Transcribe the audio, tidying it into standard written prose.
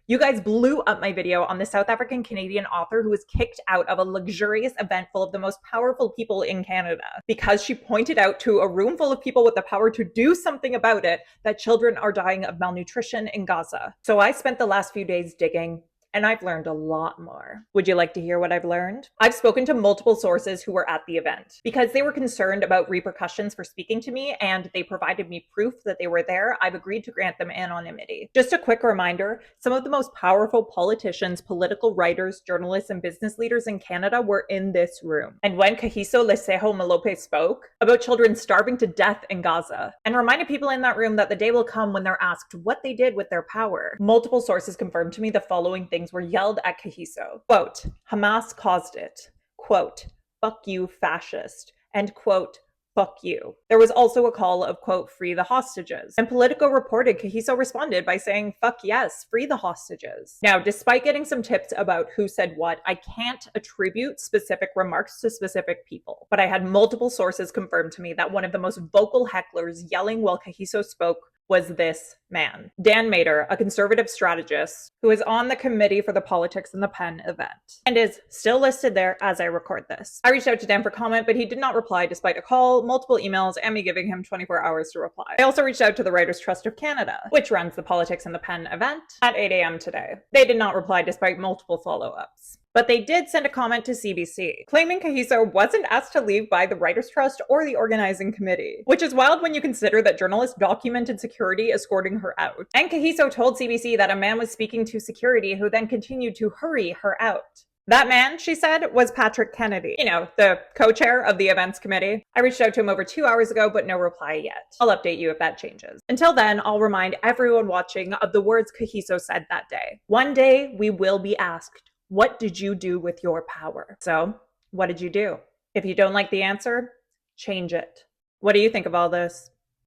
You guys blew up my video on the South African Canadian author who was kicked out of a luxurious event full of the most powerful people in Canada because she pointed out to a room full of people with the power to do something about it that children are dying of malnutrition in Gaza. So I spent the last few days digging, and I've learned a lot more. Would you like to hear what I've learned? I've spoken to multiple sources who were at the event. Because they were concerned about repercussions for speaking to me and they provided me proof that they were there, I've agreed to grant them anonymity. Just a quick reminder, some of the most powerful politicians, political writers, journalists, and business leaders in Canada were in this room. And when Kagiso Lesego Molope spoke about children starving to death in Gaza and reminded people in that room that the day will come when they're asked what they did with their power, multiple sources confirmed to me the following things were yelled at Kagiso. Quote, Hamas caused it. Quote, fuck you, fascist. And quote, fuck you. There was also a call of, quote, free the hostages. And Politico reported Kagiso responded by saying, fuck yes, free the hostages. Now, despite getting some tips about who said what, I can't attribute specific remarks to specific people. But I had multiple sources confirm to me that one of the most vocal hecklers yelling while Kagiso spoke was this man, Dan Mater, a conservative strategist who is on the committee for the Politics in the Pen event and is still listed there as I record this. I reached out to Dan for comment, but he did not reply despite a call, multiple emails, and me giving him 24 hours to reply. I also reached out to the Writers' Trust of Canada, which runs the Politics in the Pen event, at 8 a.m. today. They did not reply despite multiple follow-ups. But they did send a comment to CBC, claiming Kagiso wasn't asked to leave by the Writers' Trust or the organizing committee, which is wild when you consider that journalists documented security escorting her out. And Kagiso told CBC that a man was speaking to security who then continued to hurry her out. That man, she said, was Patrick Kennedy, the co-chair of the events committee. I reached out to him over 2 hours ago, but no reply yet. I'll update you if that changes. Until then, I'll remind everyone watching of the words Kagiso said that day. One day, we will be asked, what did you do with your power? So, what did you do? If you don't like the answer, change it. What do you think of all this?